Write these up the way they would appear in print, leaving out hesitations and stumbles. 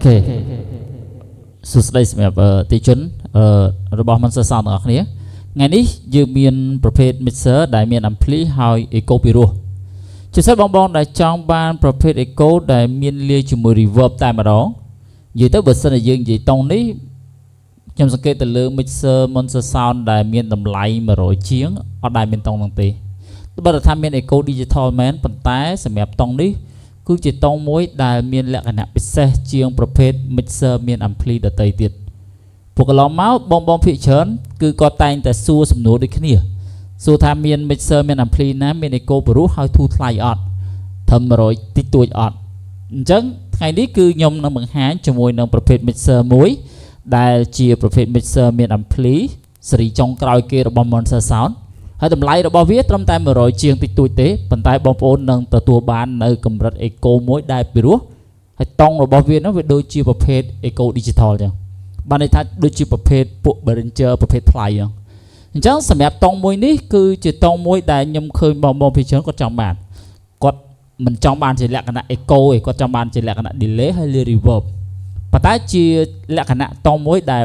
Ok សួស្តីសម្រាប់ទីជនរបស់មិនសរសើរទាំងអស់គ្នាថ្ងៃនេះយើងមានប្រភេទ mixer ដែលមាន ampli ហើយ echo ពីរោះជាសិស្សបងដែលចង់បានប្រភេទ echo ដែលមានលាយជាមួយ reverb តែម្ដងនិយាយទៅបើសិនជាយើងនិយាយតង់នេះខ្ញុំសង្កេតទៅលើ mixer Monster Sound ដែលមានតម្លៃ100ជាងអត់ដែលមានតង់នោះទេបើថាមាន echo digital មែនប៉ុន្តែសម្រាប់តង់នេះគឺជាតង់មួយដែលមានលក្ខណៈពិសេសជាងប្រភេទ mixer មាន ampli ដទៃទៀតពួកកន្លងមកបងភាគច្រើនគឺគាត់តែងតែសួរសំណួរដូចគ្នាសួរថាមាន mixer មាន ampli ណាមាន echo ព្រោះហើយធូរថ្លៃអត់ត្រឹម100តិចតួចអត់អញ្ចឹងថ្ងៃនេះគឺខ្ញុំនឹងបង្ហាញជាមួយនឹងប្រភេទ mixer មួយដែលជាប្រភេទ mixer មាន ampli ស៊េរីចុងក្រោយគេរបស់ Monster Sound ហើយតម្លៃរបស់វាត្រឹមតែ100ជាងតិចតួចទេប៉ុន្តែបងប្អូននឹងទទួលបាននៅកម្រិត echo មួយដែលពីរោះហើយតង់របស់វានោះវាដូចជាប្រភេទ echo digital ចឹងបានន័យថាដូចជាប្រភេទពួក Behringer ប្រភេទថ្លៃចឹងអញ្ចឹងសម្រាប់តង់មួយនេះគឺជាតង់មួយដែលខ្ញុំឃើញបងពីច្រើនគាត់ចង់បានគាត់មិនចង់បានជាលក្ខណៈ echo ទេគាត់ចង់បានជាលក្ខណៈ delay ហើយ reverb ប៉ុន្តែជាលក្ខណៈតង់មួយដែល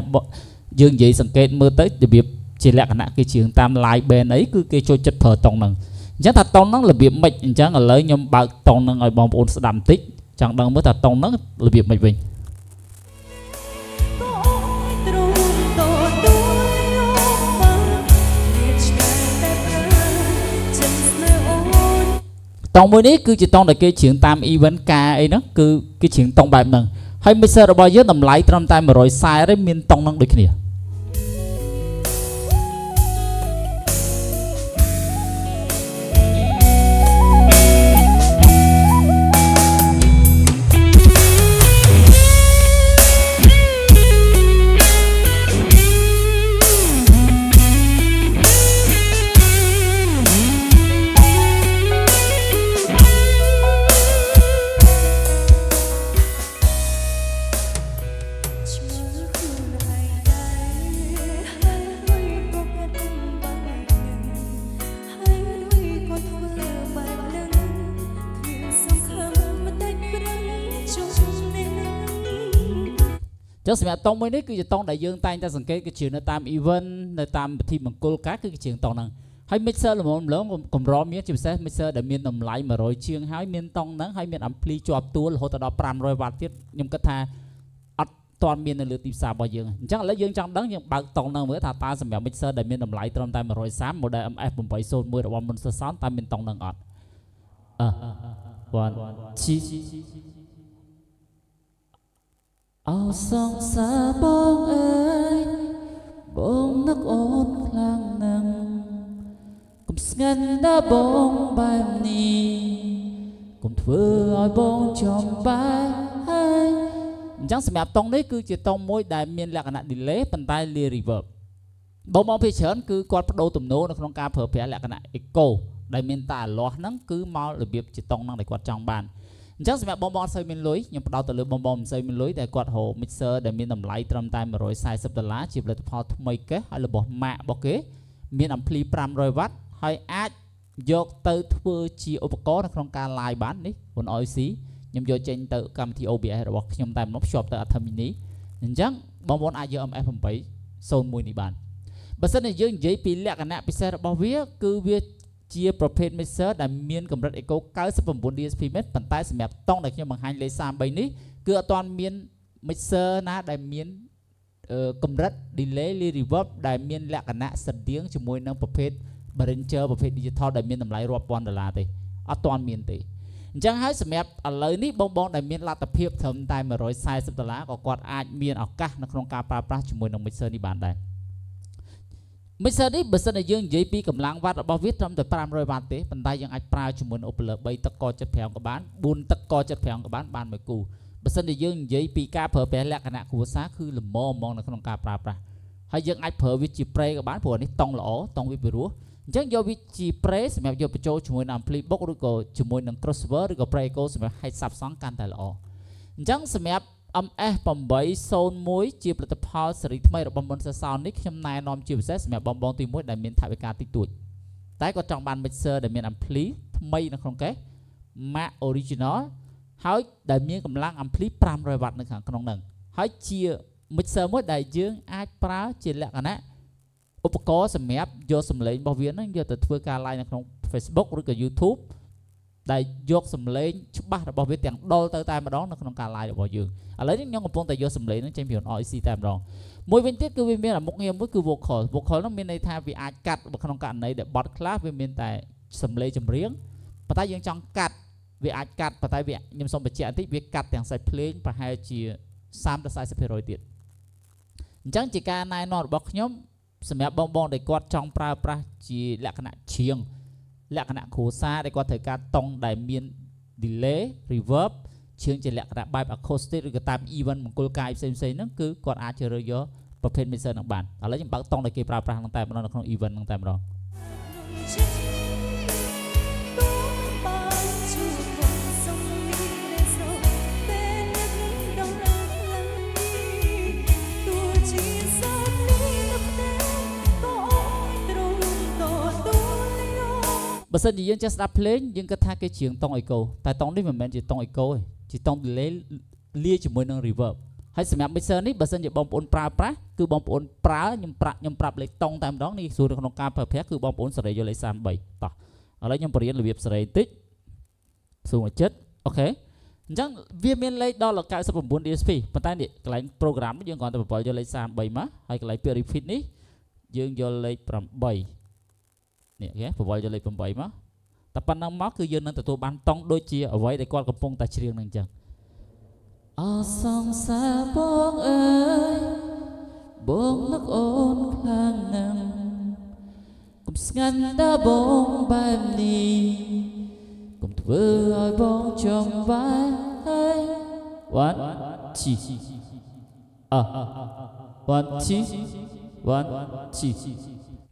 យើងនិយាយសង្កេតមើលទៅរបៀបជាលក្ខណៈគេជាងតាម live band អីគឺគេចូលចិត្តប្រើតង់ហ្នឹងអញ្ចឹងថាតង់ហ្នឹងរបៀបម៉េចអញ្ចឹងឥឡូវខ្ញុំបើកតង់ហ្នឹងឲ្យបងប្អូនស្ដាប់បន្តិចចង់ដឹងមើលថាតង់ហ្នឹងរបៀបម៉េចវិញតង់មួយនេះគឺជាតង់ដែលគេច្រៀងតាម event ការអីហ្នឹងគឺគេច្រៀងតង់បែបហ្នឹងហើយ mixer របស់យើងតម្លៃត្រឹមតែ140ទេមានតង់ហ្នឹងដូចគ្នាចឹងសម្រាប់តង់មួយនេះគឺជាតង់ដែលយើងតែងតែសង្កេតគឺជឿនៅតាម event នៅតាមពិធីមង្គលការគឺជាងតង់ហ្នឹងហើយ mixer ល្មមកម្រមានជាពិសេស mixer ដែលមានតម្លៃ100ជាងហើយមានតង់ហ្នឹងហើយមាន ampli ជាប់ទួលរហូតដល់500 W ទៀតខ្ញុំគិតថាអត់ទាន់មាននៅលើទីផ្សាររបស់យើងអញ្ចឹងឥឡូវយើងចង់ដឹងយើងបើកតង់ហ្នឹងមើលថាតើសម្រាប់ mixer ដែលមានតម្លៃត្រឹមតែ130 model MF801 របស់ Monster Sound តើមានតង់ហ្នឹងអត់អោសងសាបងអើយបងនឹកអូនខ្លាំងណាស់កុំស្ងាត់ណាបងបែបនេះកុំធ្វើឲ្យបងចំបាយហើយអញ្ចឹងសម្រាប់តង់នេះគឺជាតង់មួយដែលមានលក្ខណៈ delay ប៉ុន្តែលា reverb បងភាគច្រើនគឺគាត់បដូរទំនោរនៅក្នុងការប្រើប្រាស់លក្ខណៈ echo ដែលមានតែអាលាស់ហ្នឹងគឺមករបៀបជាតង់ហ្នឹងដែលគាត់ចង់បានអញ្ចឹងសម្រាប់បងអត់សូវមានលុយខ្ញុំផ្ដោតទៅលើបងមិនសូវមានលុយតែគាត់រក mixer ដែលមានតម្លៃត្រឹមតែ$140ជាផលិតផលថ្មីកេះហើយរបស់ Mac របស់គេមាន ampli 500 W ហើយអាចយកទៅធ្វើជាឧបករណ៍នៅក្នុងការ live បាននេះ OIC ខ្ញុំយកចេញទៅកម្មវិធី OBS របស់ខ្ញុំតែម្ដងភ្ជាប់ទៅ Atom Mini អញ្ចឹងបងប្អូនអាចយក MF801 នេះបានបើសិនជាយើងនិយាយពីលក្ខណៈពិសេសរបស់វាគឺវាជាប្រភេទ mixer ដែលមានកម្រិត echo 99 DSP មែនប៉ុន្តែសម្រាប់តង់ដែលខ្ញុំបង្ហាញលេខ33នេះគឺអត់ទាន់មាន mixer ណាដែលមានកម្រិត delay reverb ដែលមានលក្ខណៈស្រដៀងជាមួយនឹងប្រភេទ Behringer ប្រភេទ digital ដែលមានតម្លៃរាប់ពាន់$ទេអត់ទាន់មានទេអញ្ចឹងហើយសម្រាប់ឥឡូវនេះបងដែលមានលទ្ធភាពត្រឹមតែ$140ក៏គាត់អាចមានឱកាសនៅក្នុងការប្រើប្រាស់ជាមួយនឹង mixer នេះបានដែរ mixer នេះបើសិនជាយើងនិយាយពីកម្លាំងវ៉ាត់របស់វាត្រឹមតែ500 W ទេប៉ុន្តែយើងអាចប្រើជាមួយនឹងឧបលើ3ទឹកក75ក៏បាន4ទឹកក75ក៏បានមួយគូបើសិនជាយើងនិយាយពីការប្រើប្រាស់លក្ខណៈគ្រួសារគឺល្មមនៅក្នុងការប្រើប្រាស់ហើយយើងអាចប្រើវាជា spray ក៏បានព្រោះនេះតង់ល្អតង់វាពីរោះអញ្ចឹងយកវាជា spray សម្រាប់យកបញ្ចូលជាមួយនឹង ampli box ឬក៏ជាមួយនឹង crossover ឬក៏ spray echo សម្រាប់ហែកសាប់សង់កាន់តែល្អអញ្ចឹងសម្រាប់ MS801 ជាផលិតផលស៊េរីថ្មីរបស់ Monster Sound នេះខ្ញុំណែនាំជាពិសេសសម្រាប់បងទី1ដែលមានថវិកាតិចតួចតែគាត់ចង់បាន mixer ដែលមាន ampli ថ្មីនៅក្នុងកេស Mac Original ហើយដែលមានកម្លាំង ampli 500 W នៅខាងក្នុងហ្នឹងហើយជា mixer មួយដែលយើងអាចប្រើជាលក្ខណៈឧបករណ៍សម្រាប់យកសំឡេងរបស់វាហ្នឹងយកទៅធ្វើការ live នៅក្នុង Facebook ឬក៏ YouTube ដែលយកសំឡេងច្បាស់របស់វាទាំងដុលទៅតែម្ដងនៅក្នុងការ live របស់យើងឥឡូវនេះខ្ញុំកំពុងតែយកសំឡេងហ្នឹងចេញពី REC តែម្ដងមួយវិញទៀតគឺវាមានមុខងារមួយគឺ vocal ហ្នឹងមានន័យថាវាអាចកាត់ក្នុងករណីដែលបទខ្លះវាមានតែសំឡេងចម្រៀងប៉ុន្តែយើងចង់កាត់វាអាចកាត់ប៉ុន្តែវាខ្ញុំសូមបញ្ជាក់បន្តិចវាកាត់ទាំងសាច់ភ្លេងប្រហែលជា30 ទៅ 40% ទៀតអញ្ចឹងជាការណែនាំរបស់ខ្ញុំសម្រាប់បងដែលគាត់ចង់ប្រើប្រាស់ជាលក្ខណៈច្រៀងលក្ខណៈគ្រួសារដែលគាត់ត្រូវការតង់ដែលមាន delay reverb ច្រៀងជាលក្ខណៈបែប acoustic ឬក៏តាម event មង្គលកាយផ្សេងៗហ្នឹងគឺគាត់អាចជ្រើសរើសយកប្រភេទ mixer ហ្នឹងបានឥឡូវខ្ញុំបើកតង់ដែលគេប្រើប្រាស់ហ្នឹងតែម្ដងនៅក្នុង event ហ្នឹងតែម្ដងបើសិនជាយើងចេះស្ដាប់ភ្លេងយើងគិតថាគេច្រៀងតង់អេកូតែតង់នេះមិនមែនជាតង់អេកូទេជាតង់ delay លាយជាមួយនឹង reverb ហើយសម្រាប់ mixer នេះបើសិនជាបងប្អូនប្រើប្រាស់គឺបងប្អូនប្រើខ្ញុំប្រាប់លេខតង់តែម្ដងនេះស្រួលនៅក្នុងការប្រើប្រាស់គឺបងប្អូនសេរីយកលេខ33តោះឥឡូវខ្ញុំបរៀនរបៀបសេរីបន្តិចសួរមកចិត្តអូខេអញ្ចឹងវាមានលេខដល់99 DSP ប៉ុន្តែនេះកន្លែង program យើងគ្រាន់តែបបល់យកលេខ33មកហើយកន្លែងពាក្យ repeat នេះយើងយកលេខ8នេះគេបបល់យកលេខ8មកតែប៉ុណ្ណឹងមកគឺយើងនឹងទទួលបានតង់ដូចជាអ្វីដែលគាត់កំពុងតែច្រៀងនឹងអញ្ចឹងអសងសាបងអើយបងនឹកអូនខ្លាំងណាស់កុំស្ងាត់ដល់បងបែបនេះកុំធ្វើឲ្យបងចំវាយone two one two one two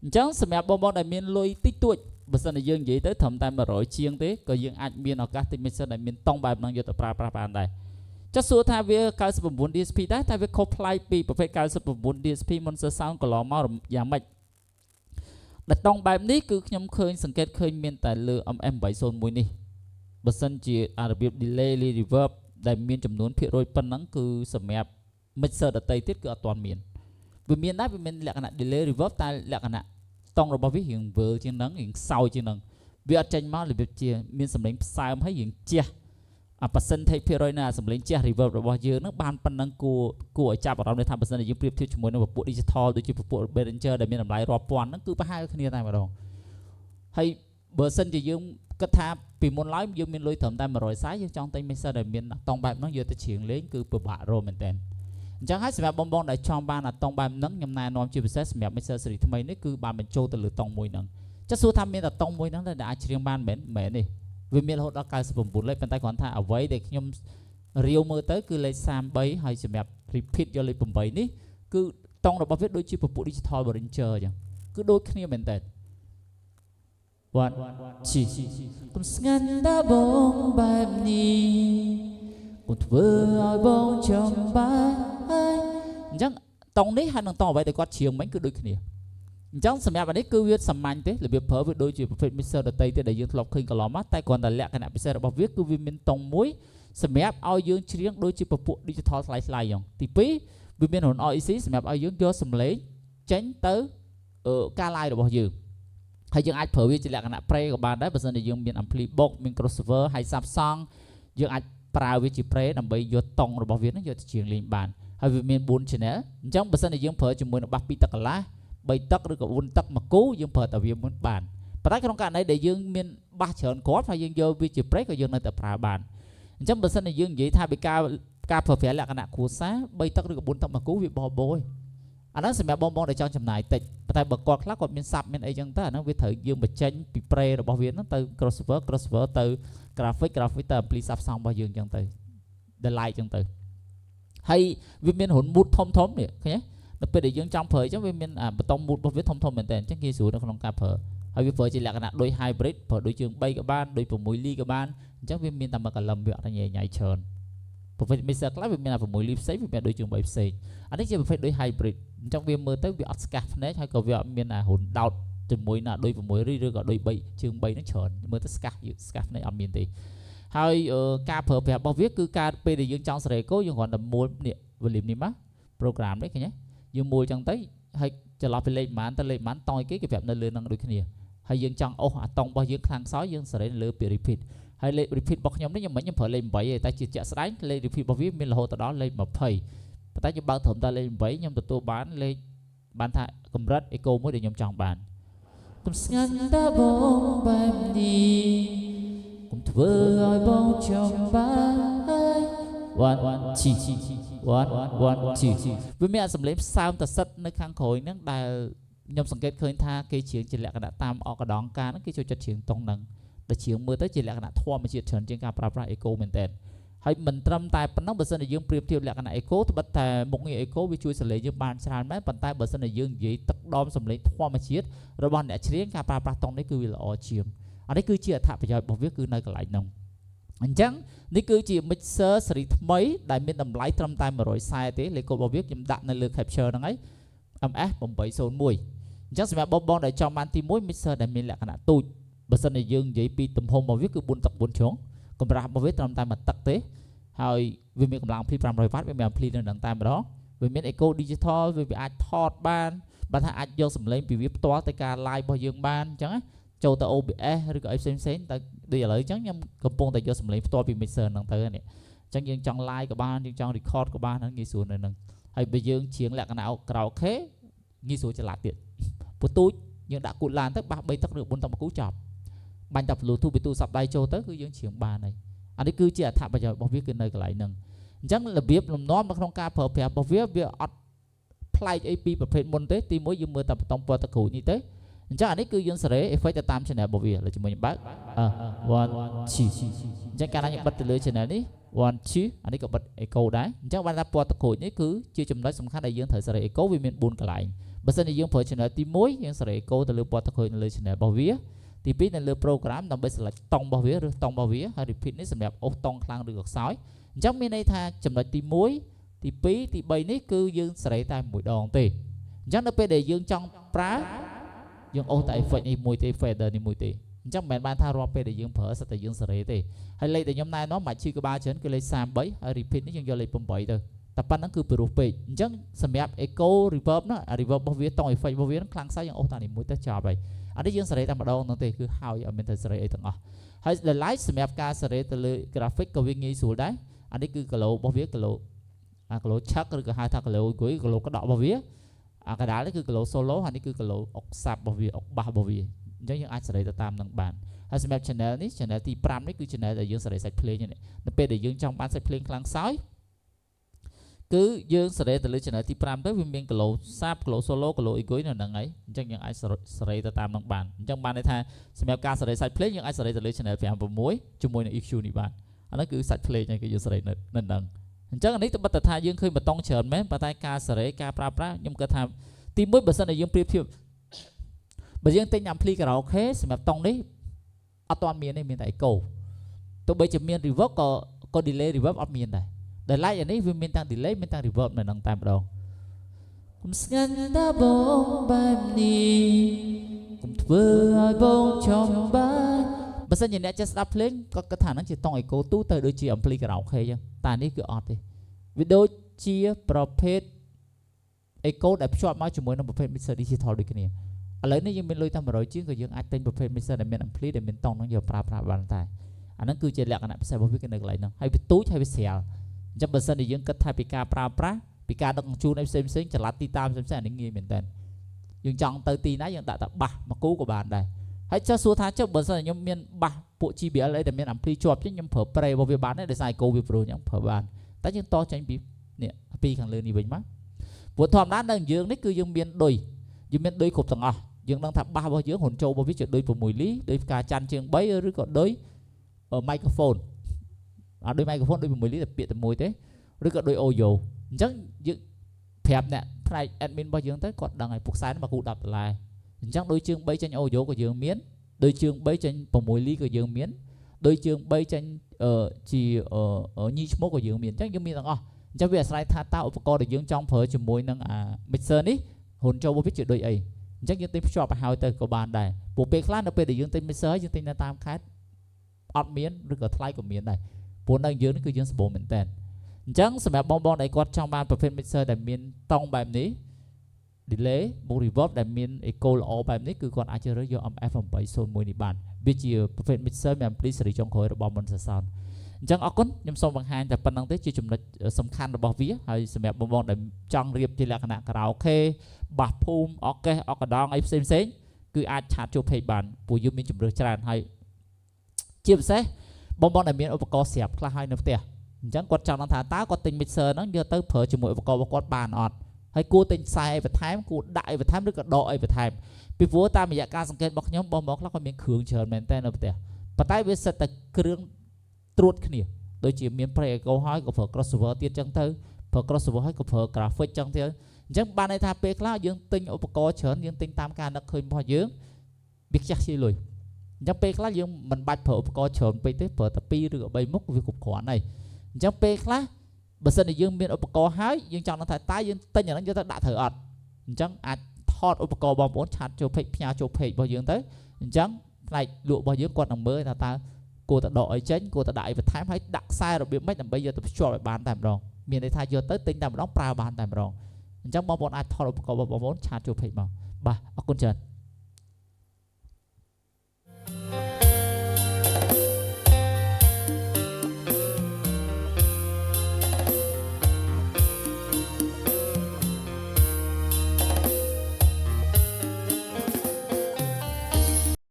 អញ្ចឹងសម្រាប់បងដែលមានលុយតិចតួចបើសិនជាយើងនិយាយទៅត្រឹមតែ100ជាងទេក៏យើងអាចមានឱកាសទិញ mixer ដែលមានតង់បែបហ្នឹងយកទៅប្រើប្រាស់បានដែរចុះសួរថាវា99 DSP ដែរតែវាខុសប្លែកពីប្រភេទ99 DSP Monster Sound កន្លងមកយ៉ាងម៉េចដែលតង់បែបនេះគឺខ្ញុំឃើញសង្កេតឃើញមានតែលើ MM801 នេះបើសិនជារបៀប delay reverb ដែលមានចំនួនភាគរយប៉ុណ្ណឹងគឺសម្រាប់ mixer ដទៃទៀតគឺអត់ទាន់មានវាមានដែរវាមានលក្ខណៈ delay reverb តែលក្ខណៈតង់របស់វារៀងវើជាងហ្នឹងរៀងខ្សោយជាងហ្នឹងវាអត់ចេញមករបៀបជាមានសម្លេងផ្សើមហើយរៀងជះpercentage ភាគរយនៃសម្លេងជះ reverb របស់យើងហ្នឹងបានប៉ុណ្ណឹងគួរឲ្យចាប់អារម្មណ៍ថាបើសិនជាយើងប្រៀបធៀបជាមួយនឹងពពួក digital ដូចជាពពួក Behringer ដែលមានតម្លៃរាប់ពាន់ហ្នឹងគឺប្រហែលគ្នាតែម្ដងហើយបើសិនជាយើងគិតថាពីមុនឡើយយើងមានលុយត្រឹមតែ140យើងចង់ទិញ mixer ដែលមានតង់បែបហ្នឹងយកទៅច្រៀងលេងគឺពិបាករកមែនតើអញ្ចឹងហើយសម្រាប់បងដែលចង់បានអាតង់បែបហ្នឹងខ្ញុំណែនាំជាពិសេសសម្រាប់ mixer series ថ្មីនេះគឺបានបញ្ចូលទៅលើតង់មួយហ្នឹងចុះសួរថាមានតែតង់មួយហ្នឹងដែលអាចច្រៀងបានមែនទេវាមានរហូតដល់99លេខប៉ុន្តែគ្រាន់ថាអ្វីដែលខ្ញុំរាវមើលទៅគឺលេខ33ហើយសម្រាប់ repeat យកលេខ8នេះគឺតង់របស់វាដូចជាពពួក digital Behringer អញ្ចឹងគឺដូចគ្នាមែនតើone two គុំស្ងាត់ដល់បងបែបនេះគុំធ្វើឲ្យបងចំបាយអញ្ចឹងតង់នេះហើយនឹងតង់អ្វីដែលគាត់ច្រៀងមិញគឺដូចគ្នាអញ្ចឹងសម្រាប់អានេះគឺវាសាមញ្ញទេរបៀបប្រើវាដូចជាប្រភេទ mixer ដទៃទៀតដែលយើងធ្លាប់ឃើញកន្លងមកតែគ្រាន់តែលក្ខណៈពិសេសរបស់វាគឺវាមានតង់មួយសម្រាប់ឲ្យយើងច្រៀងដូចជាពពួក digital ស្លាយៗអញ្ចឹងទី2វាមានរន REC សម្រាប់ឲ្យយើងយកសំឡេងចេញទៅការ live របស់យើងហើយយើងអាចប្រើវាជាលក្ខណៈ pre ក៏បានដែរបើសិនជាយើងមាន ampli box មាន crossover ហើយ sub song យើងអាចប្រើវាជា pre ដើម្បីយកតង់របស់វានឹងយកទៅច្រៀងលេងបានហើយវាមាន4 channel អញ្ចឹងបើសិនជាយើងប្រើជាមួយនឹងបាស2ទឹកកន្លះ3ទឹកឬក៏4ទឹកមួយគូយើងប្រើតែវាមុនបានប៉ុន្តែក្នុងករណីដែលយើងមានបាសច្រើនគ្រាប់ហើយយើងយកវាជា pre ក៏យើងនៅតែប្រើបានអញ្ចឹងបើសិនជាយើងនិយាយថាពីការប្រើប្រាស់លក្ខណៈគ្រួសារ3ទឹកឬក៏4ទឹកមួយគូវាបោយអាហ្នឹងសម្រាប់បងដែលចង់ចំណាយតិចប៉ុន្តែបើគាត់ខ្លះគាត់មាន sub មានអីចឹងទៅអាហ្នឹងវាត្រូវយើងបញ្ចេញពី pre របស់វាហ្នឹងទៅ crossover ទៅ graphic ទៅ ampli sub song របស់យើងចឹងទៅ delay ចឹងទៅហើយវាមានរុន mood ធំនេះឃើញទេដល់ពេលដែលយើងចង់ប្រើអញ្ចឹងវាមានបតុង mood របស់វាធំមែនតើអញ្ចឹងគេស្រួលនៅក្នុងការប្រើហើយវាប្រើជាលក្ខណៈដូច hybrid ប្រើដូចជើង3ក៏បានដូច6លីក៏បានអញ្ចឹងវាមានតែមួយកលឹមវាអត់ញ៉ៃច្រើនប្រភេទ mixer ខ្លះវាមានតែ6លីផ្សេងវាមានដូចជើង3ផ្សេងអានេះជាប្រភេទដូច hybrid អញ្ចឹងវាមើលទៅវាអត់ស្កាសភ្នែកហើយក៏វាអត់មានរុនដោតជាមួយណាដូច6លីឬក៏ដូច3ជើង3ហ្នឹងច្រើនមើលទៅស្កាសភ្នែកអត់មានទេ ហើយការប្រើប្រាស់របស់វាគឺការពេលដែលយើងចង់សេរីកូយើងគ្រាន់តែមួលនេះ volume នេះមក program នេះឃើញទេយើងមួលចឹងទៅហើយចន្លោះពីលេខប៉ុន្មានទៅលេខប៉ុន្មានតោះគេប្រាប់នៅលើនឹងដូចគ្នាហើយយើងចង់អូសអាតុងរបស់យើងខាងខ្សោយយើងសេរីនៅលើពី repeat ហើយលេខ repeat របស់ខ្ញុំនេះខ្ញុំប្រើលេខ8ទេតែជាជាក់ស្ដែងលេខ repeat របស់វាមានរហូតដល់លេខ20ប៉ុន្តែខ្ញុំបើកត្រឹមតែលេខ8ខ្ញុំទទួលបានលេខបានថាកម្រិត echo មួយដែលខ្ញុំចង់បានកុំស្ងាត់តើបងបែបនេះកុំធ្វើឲ្យបងចង់បានone two វាមានសម្លេងផ្សើមតសិតនៅខាងក្រោយហ្នឹងដែលខ្ញុំសង្កេតឃើញថាគេច្រៀងជាលក្ខណៈតាមអកដងការហ្នឹងគេចូលចិត្តច្រៀងតុងហ្នឹងតែច្រៀងមើលទៅជាលក្ខណៈធម្មជាតិច្រើនជាងការប្រើប្រាស់ echo មែនតើហើយមិនត្រឹមតែប៉ុណ្ណឹងបើសិនជាយើងប្រៀបធៀបលក្ខណៈ echo ត្បិតតែមុខងារ echo វាជួយសលេងយើងបានច្រើនមែនប៉ុន្តែបើសិនជាយើងនិយាយទឹកដមសម្លេងធម្មជាតិរបស់អ្នកច្រៀងការប្រើប្រាស់តុងនេះគឺវាល្អជាងអានេះគឺជាអត្ថប្រយោជន៍របស់វាគឺនៅកន្លែងហ្នឹងអញ្ចឹងនេះគឺជា mixer ស៊េរីថ្មីដែលមានតម្លៃត្រឹមតែ140ទេលេខកូដរបស់វាខ្ញុំដាក់នៅលើ capture ហ្នឹងហើយ MS 801អញ្ចឹងសម្រាប់បងដែលចង់បានទី1 mixer ដែលមានលក្ខណៈទូចបើសិនជាយើងនិយាយពីទំហំរបស់វាគឺ4ទឹក4ជ្រុងកម្រាស់របស់វាត្រឹមតែ1ទឹកទេហើយវាមានកម្លាំងភ្លី500 W វាមានភ្លីនៅនឹងតែម្ដងវាមាន echo digital វាអាចថតបានបើថាអាចយកសំឡេងពីវាផ្ទាល់ទៅការ live របស់យើងបានអញ្ចឹងណាចូលទៅ OBS ឬក៏អីផ្សេងតែដូចឥឡូវអញ្ចឹងខ្ញុំកំពុងតែយកសំឡេងផ្ទាល់ពី mixer ហ្នឹងទៅនេះអញ្ចឹងយើងចង់ live ក៏បានយើងចង់ record ក៏បានហ្នឹងងាយស្រួលនៅហ្នឹងហើយបើយើងច្រៀងលក្ខណៈ karaoke ងាយស្រួលច្រឡាត់ទៀតពូទូចយើងដាក់គូតឡានទៅបាស3ទឹកឬ4ទឹកមកគូចប់បាញ់តែ Bluetooth ពីទូរស័ព្ទដៃចូលទៅគឺយើងច្រៀងបានហើយអានេះគឺជាអត្ថប្រយោជន៍របស់វាគឺនៅកន្លែងហ្នឹងអញ្ចឹងរបៀបលំនាំនៅក្នុងការប្រើប្រាស់របស់វាអត់ប្លែកអីពីប្រភេទមុនទេទី1យើងមើលតែបតំពណ៌តក្រូចនេះទៅអញ្ចឹងអានេះគឺយើងសេរី effect ទៅតាម channel របស់វាលើជាមួយខ្ញុំបើកone two អញ្ចឹងកាលណាខ្ញុំបិទទៅលើ channel នេះ one two អានេះក៏បិទ echo ដែរអញ្ចឹងបានថាពណ៌តក្រូចនេះគឺជាចំណុចសំខាន់ដែលយើងត្រូវសេរី echo វាមាន4កន្លែងបើសិនជាយើងប្រើ channel ទី1យើងសេរី echo ទៅលើពណ៌តក្រូចនៅលើ channel របស់វាទី2នៅលើ program ដើម្បី select តុងរបស់វាឬតុងរបស់វាហើយ repeat នេះសម្រាប់អូសតុងខ្លាំងឬក៏ខ្សោយអញ្ចឹងមានន័យថាចំណុចទី1ទី2ទី3នេះគឺយើងសេរីតែមួយដងទេអញ្ចឹងនៅពេលដែលយើងចង់ប្រើយើងអូសតែ effect នេះមួយទេ fader នេះមួយទេអញ្ចឹងមិនមែនបានថារាល់ពេលដែលយើងប្រើសិតតែយើងសេរីទេហើយលេខដែលខ្ញុំណែនាំមិនឈឺក្បាលច្រើនគឺលេខ33ហើយ repeat នេះយើងយកលេខ8ទៅតែប៉ុណ្្នឹងគឺពិរោះពេកអញ្ចឹងសម្រាប់ echo reverb ណា reverb របស់វាតុង effect របស់វាខ្លាំងខ្សោយយើងអូសតែនេះមួយទៅចប់ហើយអានេះយើងសេរីតែម្ដងនោះទេគឺហើយអត់មានទៅសេរីអីទាំងអស់ហើយ light សម្រាប់ការសេរីទៅលើ graphic ក៏វាងាយស្រួលដែរអានេះគឺគីឡូរបស់វាគីឡូគីឡូឆឹកឬក៏ហៅថាគីឡូអង្គុយគីឡូក្តក់របស់វាអាកដាលនេះគឺគីឡូ solo ហើយនេះគឺគីឡូអុកសាប់របស់វាអុកបាសរបស់វាអញ្ចឹងយើងអាចសេរីទៅតាមនឹងបានហើយសម្រាប់ channel នេះ channel ទី5នេះគឺ channel ដែលយើងសេរីសាច់ភ្លេងនេះនៅពេលដែលយើងចង់បានសាច់ភ្លេងខ្លាំងខ្សោយគឺយើងសេរីទៅលើ channel ទី5ទៅវាមានគីឡូសាប់គីឡូ solo គីឡូអ៊ីគុយនៅហ្នឹងហើយអញ្ចឹងយើងអាចសេរីទៅតាមនឹងបានអញ្ចឹងបានន័យថាសម្រាប់ការសេរីសាច់ភ្លេងយើងអាចសេរីទៅលើ channel 5.6ជាមួយនឹង EQ នេះបានអានោះគឺសាច់ភ្លេងគឺយើងសេរីនៅហ្នឹងអញ្ចឹងនេះត្បិតតែថាយើងឃើញបតង់ច្រើនមែនប៉ុន្តែការសេរីការប្រើប្រាស់ខ្ញុំគិតថាទី1បើសិនតែយើងប្រៀបធៀបបើយើងទិញ ampli karaoke សម្រាប់តុងនេះអត់ទាន់មានទេមានតែ echo ទោះបីជាមាន reverb ក៏ delay reverb អត់មានដែរដែល light អានេះវាមានទាំង delay មានទាំង reverb នៅនឹងតែម្ដងកុំស្ងាត់តើបងបែបនេះកុំធ្វើឲ្យបងចំបាយបើសិនជាអ្នកចេះស្ដាប់ភ្លេងក៏គិតថាហ្នឹងជាតុង echo ទូទៅដូចជា ampli karaoke អញ្ចឹងតែនេះគឺអត់ទេវាដូចជាប្រភេទ echo ដែលភ្ជាប់មកជាមួយនឹងប្រភេទ mixer digital ដូចគ្នាឥឡូវនេះយើងមានលុយតែ100ជាងក៏យើងអាចទិញប្រភេទ mixer ដែលមាន ampli ដែលមានតុងហ្នឹងយកប្រើប្រាស់បានតែអាហ្នឹងគឺជាលក្ខណៈពិសេសរបស់វាគឺនៅកន្លែងហ្នឹងហើយវាទូចហើយវាស្រាលអញ្ចឹងបើសិនជាយើងគិតថាពីការប្រើប្រាស់ពីការដឹកជញ្ជូនអីផ្សេងចល័តទីតាមផ្សេងអានេះងាយមែនតើយើងចង់ទៅទីណាយើងដាក់តែបាសមកគូក៏បានដែរហើយចុះសួរថាចុះបើសិនជាខ្ញុំមានបាសពួក JBL អីដែលមាន ampli ជាប់ជាងខ្ញុំប្រើ pre របស់វាបានដែរដោយសារ echo វាប្រូអញ្ចឹងប្រើបានតែយើងតចេញពីខាងលើនេះវិញមកព្រោះធម្មតានៅយើងនេះគឺយើងមានឌុយគ្រប់ទាំងអស់យើងដឹងថាបាសរបស់យើងហ៊ុនចូលរបស់វាជាឌុយ6លីឌុយផ្កាច័ន្ទជាង3ឬក៏ឌុយ microphone ឌុយ microphone ឌុយ6លីតែពាក្យតែមួយទេឬក៏ឌុយ audio អញ្ចឹងយើងប្រាប់អ្នកផ្នែក admin របស់យើងទៅគាត់ដឹងហើយពុកខ្សែមកគូ$10អញ្ចឹងឌុយជើង3ចេញ audio ក៏យើងមានឌុយជើង3ចេញ6លីក៏យើងមានឌុយជើង3ចេញជាញីឈ្មោះក៏យើងមានអញ្ចឹងយើងមានទាំងអស់អញ្ចឹងវាអាស្រ័យថាតើឧបករណ៍ដែលយើងចង់ប្រើជាមួយនឹងអា mixer នេះហ៊ុនចូលវាជាដូចអីអញ្ចឹងយើងទិញភ្ជាប់ឲ្យហើយទៅក៏បានដែរពួកពេលខ្លះនៅពេលដែលយើងទិញ mixer យើងទិញនៅតាមខេត្ត អត់មានឬក៏ថ្លៃក៏មានដែរព្រោះនៅយើងនេះគឺយើងសម្បូរមែនតើអញ្ចឹងសម្រាប់បងដែលគាត់ចង់បានប្រភេទ mixer ដែលមានតង់បែបនេះ delay មក reverb ដែលមាន echo ល្អបែបនេះគឺគាត់អាចជ្រើសរើសយក MF 801នេះបានវាជាប្រភេទ mixer មាន ampli សេរីចុងក្រោយរបស់ Monster Sound អញ្ចឹងអរគុណខ្ញុំសូមបង្ហាញតែប៉ុណ្្នឹងទេជាចំណុចសំខាន់របស់វាហើយសម្រាប់បងដែលចង់រៀបជាលក្ខណៈ karaoke បាសភូមិអកេសអកដងអីផ្សេងគឺអាចឆាតចូល page បានព្រោះយើងមានជំរឿសច្រើនហើយជាពិសេសបងដែលមានឧបករណ៍ស្រាប់ខ្លះហើយនៅផ្ទះអញ្ចឹងគាត់ចង់ដឹងថាតើគាត់ទិញ mixer ហ្នឹងយកទៅប្រើជាមួយឧបករណ៍របស់គាត់បានអត់ហើយគួរទិញខ្សែអីបន្ថែមគួរដាក់អីបន្ថែមឬក៏ដកអីបន្ថែមពីព្រោះតាមរយៈការសង្កេតរបស់ខ្ញុំបងខ្លះគាត់មានគ្រឿងច្រើនមែនតើនៅផ្ទះប៉ុន្តែវាសិតតែគ្រឿងត្រួតគ្នាដូចជាមាន pre echo ហើយក៏ប្រើ crossover ទៀតចឹងទៅប្រើ crossover ហើយក៏ប្រើ graphic ចឹងទៀតអញ្ចឹងបានន័យថាពេលខ្លះយើងទិញឧបករណ៍ច្រើនយើងទិញតាមការនឹកឃើញរបស់យើងវាខ្ជះខ្ជាយលុយអញ្ចឹងពេលខ្លះយើងមិនបាច់ប្រើឧបករណ៍ច្រើនពេកទេប្រើតែ2ឬក៏3មុខវាគ្រប់គ្រាន់ហើយអញ្ចឹងពេលខ្លះបើសិនជាយើងមានឧបករណ៍ហើយយើងចង់ដឹងថាតើយើងទិញអាហ្នឹងយកទៅដាក់ត្រូវអត់អញ្ចឹងអាចថតឧបករណ៍បងប្អូនឆាតចូល page ផ្ញើចូល page របស់យើងទៅអញ្ចឹងផ្នែកលក់របស់យើងគាត់នឹងមើលថាតើគួរតែដកអីចេញគួរតែដាក់អីបន្ថែមហើយដាក់ខ្សែរបៀបម៉េចដើម្បីយកទៅភ្ជាប់ឲ្យបានតែម្ដងមានន័យថាយកទៅទិញតែម្ដងប្រើបានតែម្ដងអញ្ចឹងបងប្អូនអាចថតឧបករណ៍របស់បងប្អូនឆាតចូល page មកបាទអរគុណច្រើន